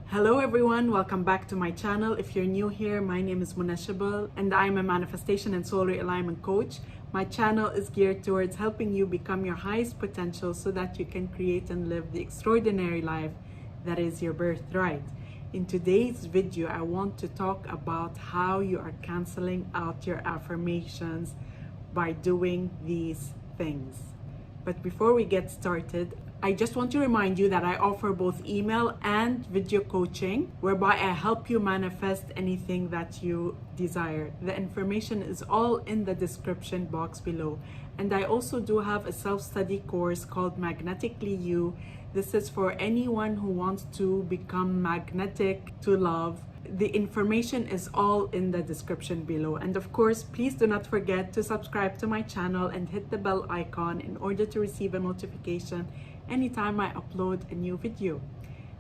Hello everyone, welcome back to my channel. If you're new here, my name is Irresistible and I'm a manifestation and soul realignment coach. My channel is geared towards helping you become your highest potential so that you can create and live the extraordinary life that is your birthright. In today's video, I want to talk about how you are canceling out your affirmations by doing these things. But before we get started, I just want to remind you that I offer both email and video coaching, whereby I help you manifest anything that you desire. The information is all in the description box below. And I also do have a self-study course called Magnetically You. This is for anyone who wants to become magnetic to love. The information is all in the description below. And of course, please do not forget to subscribe to my channel and hit the bell icon in order to receive a notification anytime I upload a new video.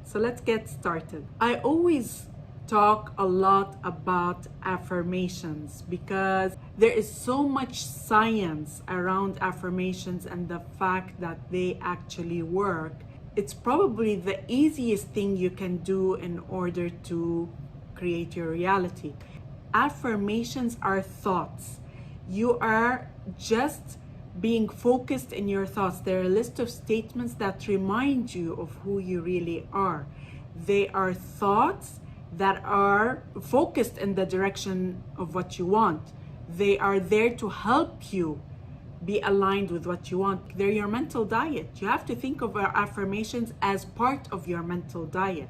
So let's get started. I always talk a lot about affirmations because there is so much science around affirmations and the fact that they actually work. It's probably the easiest thing you can do in order to create your reality. Affirmations are thoughts. You are just being focused in your thoughts. They're a list of statements that remind you of who you really are. They are thoughts that are focused in the direction of what you want. They are there to help you be aligned with what you want. They're your mental diet. You have to think of our affirmations as part of your mental diet.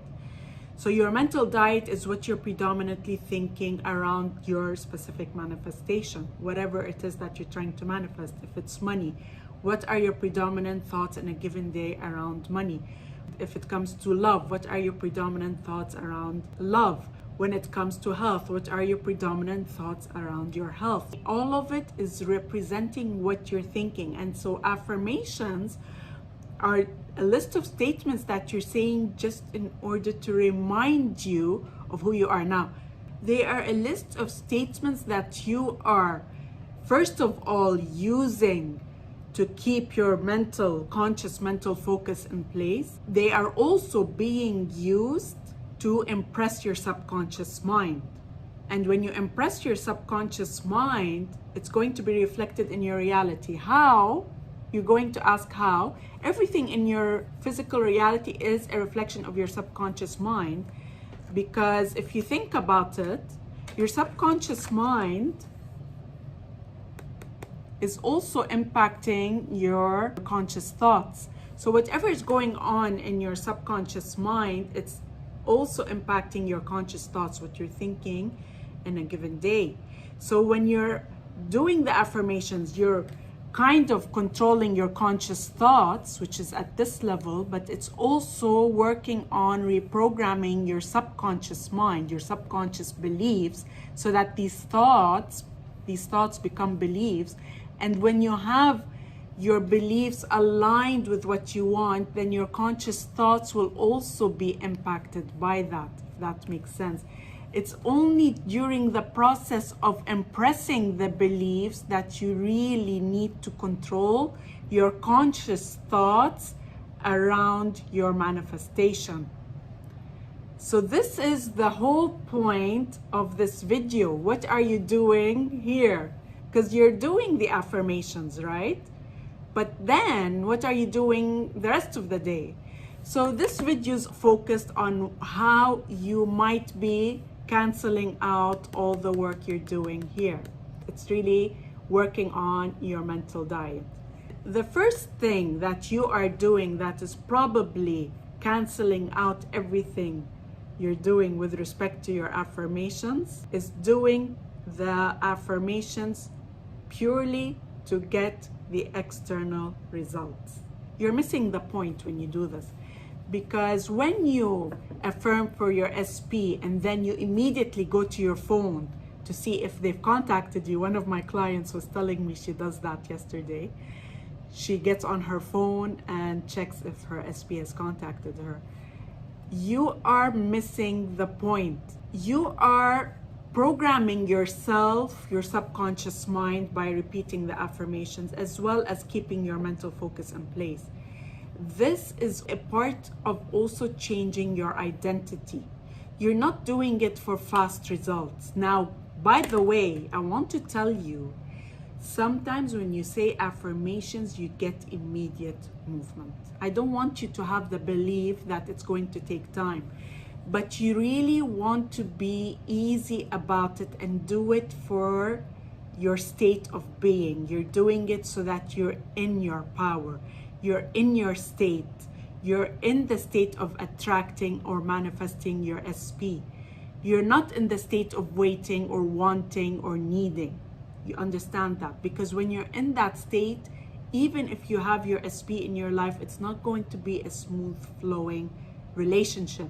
So your mental diet is what you're predominantly thinking around your specific manifestation, whatever it is that you're trying to manifest. If it's money, what are your predominant thoughts in a given day around money? If it comes to love, what are your predominant thoughts around love? When it comes to health, what are your predominant thoughts around your health? All of it is representing what you're thinking. And so affirmations are a list of statements that you're saying just in order to remind you of who you are now. They are a list of statements that you are, first of all, using to keep your conscious mental focus in place. They are also being used to impress your subconscious mind. And when you impress your subconscious mind, it's going to be reflected in your reality. How? You're going to ask how. Everything in your physical reality is a reflection of your subconscious mind, because if you think about it, your subconscious mind is also impacting your conscious thoughts. So whatever is going on in your subconscious mind, it's also impacting your conscious thoughts, what you're thinking in a given day. So when you're doing the affirmations, you're kind of controlling your conscious thoughts, which is at this level, but it's also working on reprogramming your subconscious mind, your subconscious beliefs, so that these thoughts become beliefs. And when you have your beliefs aligned with what you want, then your conscious thoughts will also be impacted by that, if that makes sense. It's only during the process of impressing the beliefs that you really need to control your conscious thoughts around your manifestation. So this is the whole point of this video. What are you doing here? Because you're doing the affirmations, right? But then what are you doing the rest of the day? So this video is focused on how you might be canceling out all the work you're doing here. It's really working on your mental diet. The first thing that you are doing that is probably canceling out everything you're doing with respect to your affirmations is doing the affirmations purely to get the external results. You're missing the point when you do this. Because when you affirm for your SP and then you immediately go to your phone to see if they've contacted you, one of my clients was telling me she does that yesterday. She gets on her phone and checks if her SP has contacted her. You are missing the point. You are programming yourself, your subconscious mind, by repeating the affirmations as well as keeping your mental focus in place. This is a part of also changing your identity. You're not doing it for fast results. Now, by the way, I want to tell you, sometimes when you say affirmations, you get immediate movement. I don't want you to have the belief that it's going to take time, but you really want to be easy about it and do it for your state of being. You're doing it so that you're in your power. You're in your state. You're in the state of attracting or manifesting your SP. You're not in the state of waiting or wanting or needing. You understand that? Because when you're in that state, even if you have your SP in your life, it's not going to be a smooth flowing relationship.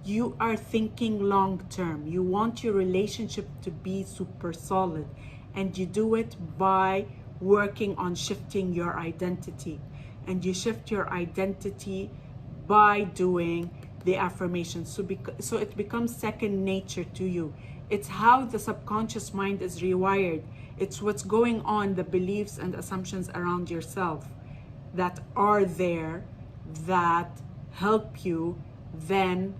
You are thinking long term. You want your relationship to be super solid, and you do it by working on shifting your identity. And you shift your identity by doing the affirmations. So it becomes second nature to you. It's how the subconscious mind is rewired. It's what's going on, the beliefs and assumptions around yourself that are there that help you then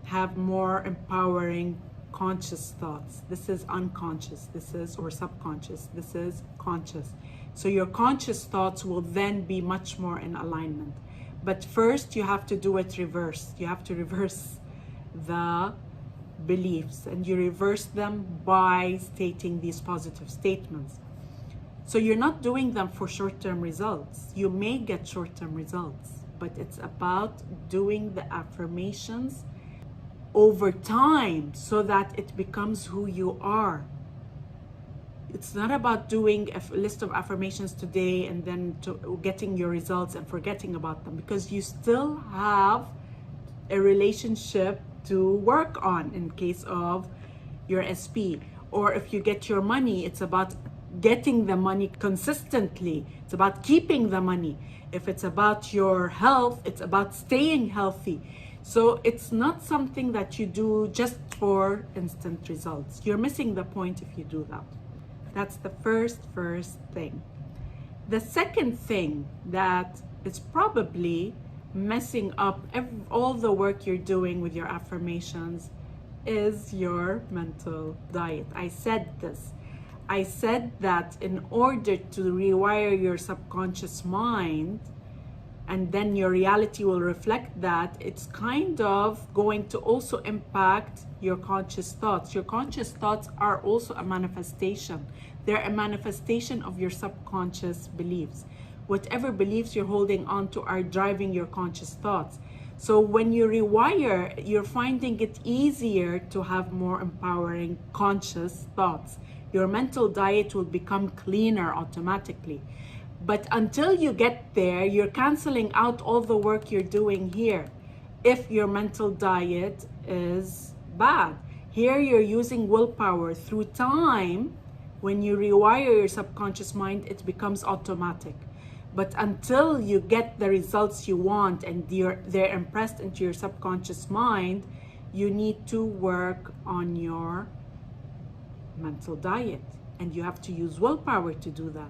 have more empowering conscious thoughts. This is unconscious, this is, or subconscious, this is conscious. So your conscious thoughts will then be much more in alignment. But first you have to do it reversed. You have to reverse the beliefs, and you reverse them by stating these positive statements. So you're not doing them for short-term results. You may get short-term results, but it's about doing the affirmations over time so that it becomes who you are. It's not about doing a list of affirmations today and then getting your results and forgetting about them, because you still have a relationship to work on in case of your SP. Or if you get your money, it's about getting the money consistently. It's about keeping the money. If it's about your health, it's about staying healthy. So it's not something that you do just for instant results. You're missing the point if you do that. That's the first thing. The second thing that is probably messing up all the work you're doing with your affirmations is your mental diet. I said this. I said that in order to rewire your subconscious mind, and then your reality will reflect that, it's kind of going to also impact your conscious thoughts. Your conscious thoughts are also a manifestation. They're a manifestation of your subconscious beliefs. Whatever beliefs you're holding on to are driving your conscious thoughts. So when you rewire, you're finding it easier to have more empowering conscious thoughts. Your mental diet will become cleaner automatically. But until you get there, you're canceling out all the work you're doing here if your mental diet is bad. Here you're using willpower. Through time, when you rewire your subconscious mind, it becomes automatic. But until you get the results you want and they're impressed into your subconscious mind, you need to work on your mental diet. And you have to use willpower to do that.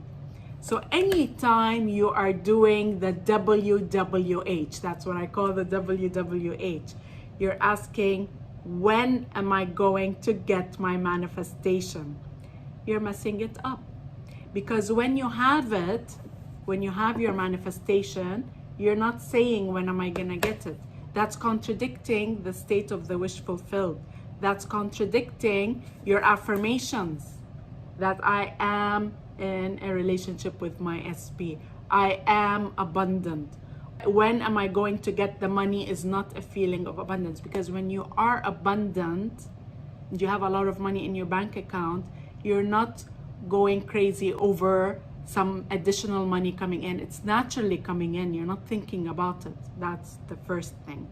So anytime you are doing the WWH, that's what I call the WWH, you're asking, when am I going to get my manifestation? You're messing it up. Because when you have it, when you have your manifestation, you're not saying, when am I gonna get it? That's contradicting the state of the wish fulfilled. That's contradicting your affirmations that I am in a relationship with my SP. I am abundant. When am I going to get the money is not a feeling of abundance, because when you are abundant and you have a lot of money in your bank account, you're not going crazy over some additional money coming in. It's naturally coming in. You're not thinking about it. That's the first thing.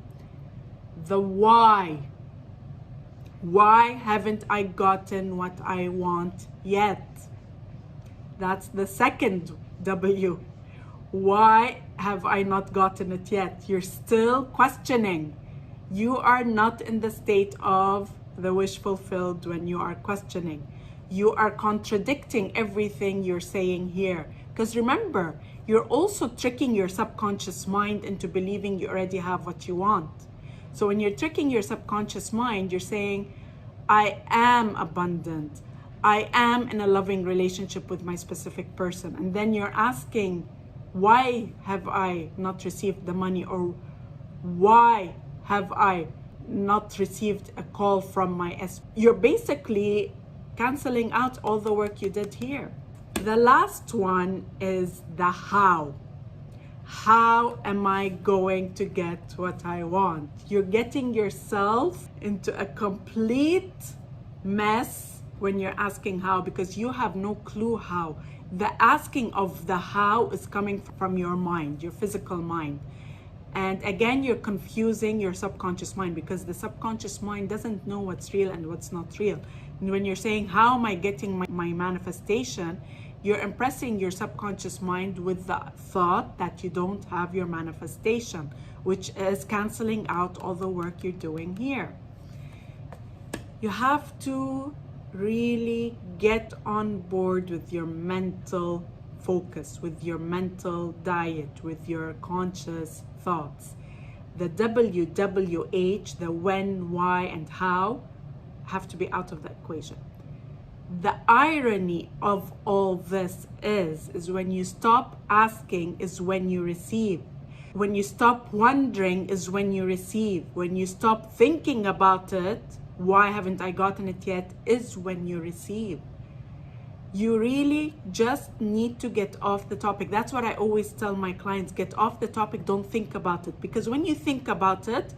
The why. Why haven't I gotten what I want yet? That's the second W. Why have I not gotten it yet? You're still questioning. You are not in the state of the wish fulfilled when you are questioning. You are contradicting everything you're saying here. Because remember, you're also tricking your subconscious mind into believing you already have what you want. So when you're tricking your subconscious mind, you're saying, I am abundant. I am in a loving relationship with my specific person. And then you're asking, why have I not received the money? Or why have I not received a call from my SP? You're basically canceling out all the work you did here. The last one is the how. How am I going to get what I want? You're getting yourself into a complete mess when you're asking how, because you have no clue how. The asking of the how is coming from your mind, your physical mind. And again, you're confusing your subconscious mind, because the subconscious mind doesn't know what's real and what's not real. And when you're saying, how am I getting my manifestation? You're impressing your subconscious mind with the thought that you don't have your manifestation, which is canceling out all the work you're doing here. You have to really get on board with your mental focus, with your mental diet, with your conscious thoughts. The WWH, the when, why, and how, have to be out of the equation. The irony of all this is when you stop asking is when you receive. When you stop wondering is when you receive. When you stop thinking about it, why haven't I gotten it yet, is when you receive. You really just need to get off the topic. That's what I always tell my clients, get off the topic, don't think about it. Because when you think about it,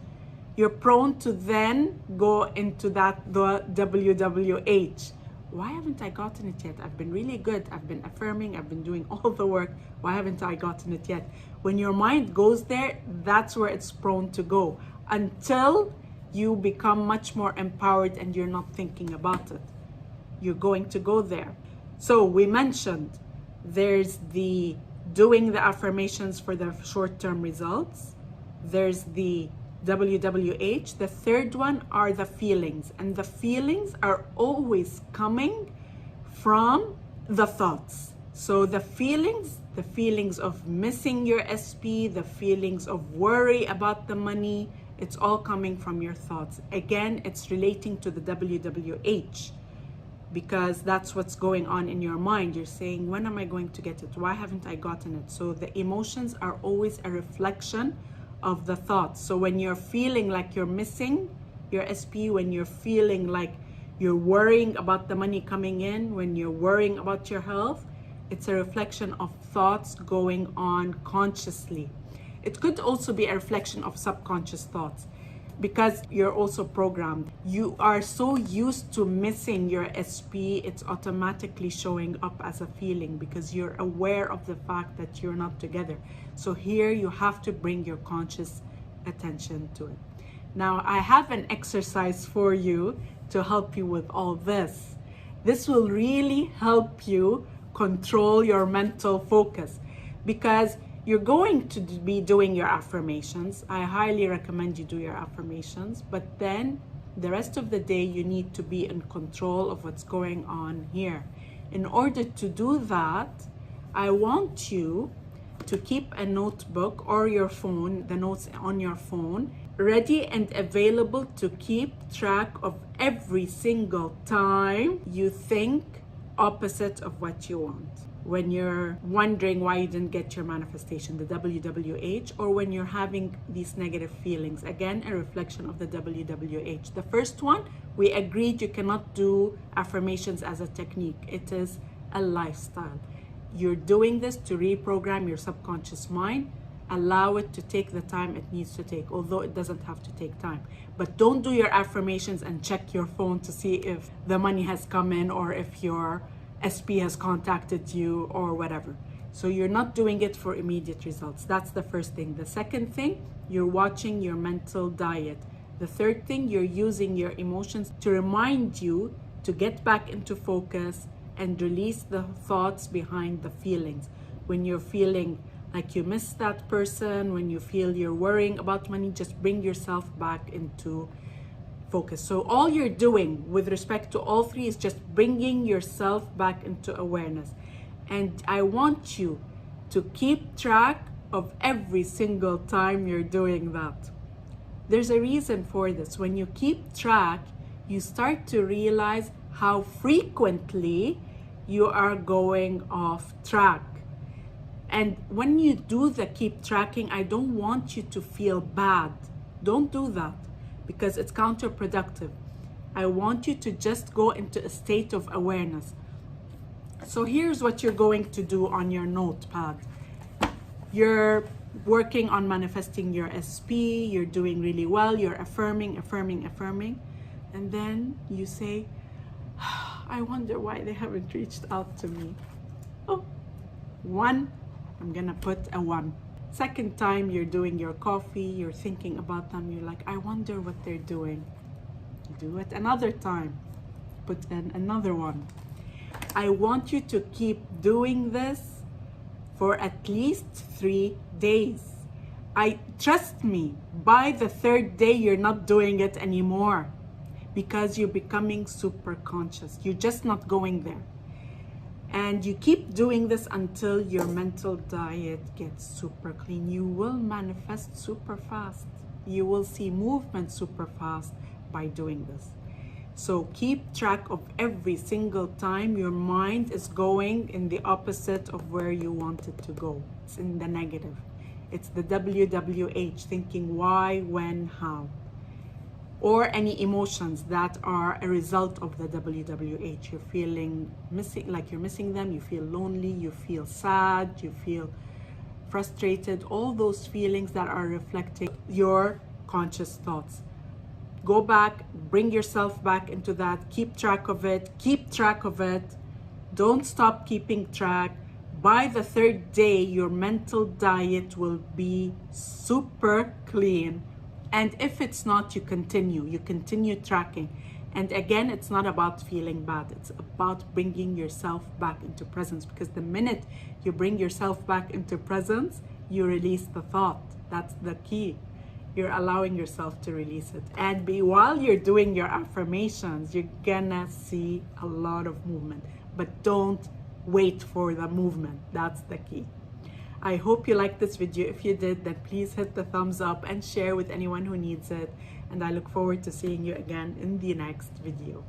you're prone to then go into the WWH. Why haven't I gotten it yet? I've been really good. I've been affirming. I've been doing all the work. Why haven't I gotten it yet? When your mind goes there, that's where it's prone to go, until you become much more empowered and you're not thinking about it. You're going to go there. So we mentioned there's the doing the affirmations for the short-term results. There's the WWH. The third one are the feelings, and the feelings are always coming from the thoughts. So the feelings of missing your SP, the feelings of worry about the money, it's all coming from your thoughts. Again, it's relating to the WWH, because that's what's going on in your mind. You're saying, when am I going to get it? Why haven't I gotten it? So the emotions are always a reflection of the thoughts. So when you're feeling like you're missing your SP, when you're feeling like you're worrying about the money coming in, when you're worrying about your health, it's a reflection of thoughts going on consciously. It could also be a reflection of subconscious thoughts, because you're also programmed. You are so used to missing your SP, it's automatically showing up as a feeling because you're aware of the fact that you're not together. So here you have to bring your conscious attention to it. Now, I have an exercise for you to help you with all this. This will really help you control your mental focus, because you're going to be doing your affirmations. I highly recommend you do your affirmations, but then the rest of the day you need to be in control of what's going on here. In order to do that, I want you to keep a notebook or your phone, the notes on your phone, ready and available to keep track of every single time you think opposite of what you want. When you're wondering why you didn't get your manifestation, the WWH, or when you're having these negative feelings, again, a reflection of the WWH. The first one, we agreed you cannot do affirmations as a technique. It is a lifestyle. You're doing this to reprogram your subconscious mind. Allow it to take the time it needs to take, although it doesn't have to take time. But don't do your affirmations and check your phone to see if the money has come in or if your SP has contacted you or whatever. So you're not doing it for immediate results. That's the first thing. The second thing, you're watching your mental diet. The third thing, you're using your emotions to remind you to get back into focus and release the thoughts behind the feelings. When you're feeling like you miss that person, when you feel you're worrying about money, just bring yourself back into focus. So all you're doing with respect to all three is just bringing yourself back into awareness. And I want you to keep track of every single time you're doing that. There's a reason for this. When you keep track, you start to realize how frequently you are going off track. And when you do the keep tracking, I don't want you to feel bad. Don't do that, because it's counterproductive. I want you to just go into a state of awareness. So here's what you're going to do on your notepad. You're working on manifesting your SP, you're doing really well, you're affirming, and then you say, I wonder why they haven't reached out to me. Oh, 1, I'm gonna put a 1. Second time you're doing your coffee, you're thinking about them, you're like, I wonder what they're doing. Do it another time, put in another 1. I want you to keep doing this for at least 3 days. Trust me, by the 3rd day, you're not doing it anymore, because you're becoming super conscious. You're just not going there. And you keep doing this until your mental diet gets super clean. You will manifest super fast. You will see movement super fast by doing this. So keep track of every single time your mind is going in the opposite of where you want it to go. It's in the negative. It's the WWH, thinking why, when, how. Or any emotions that are a result of the WWH. You're feeling missing, like you're missing them, you feel lonely, you feel sad, you feel frustrated, all those feelings that are reflecting your conscious thoughts. Go back, bring yourself back into that, keep track of it, Don't stop keeping track. By the 3rd day, your mental diet will be super clean. And if it's not, you continue tracking. And again, it's not about feeling bad. It's about bringing yourself back into presence, because the minute you bring yourself back into presence, you release the thought. That's the key. You're allowing yourself to release it. And while you're doing your affirmations, you're gonna see a lot of movement. But don't wait for the movement. That's the key. I hope you liked this video. If you did, then please hit the thumbs up and share with anyone who needs it. And I look forward to seeing you again in the next video.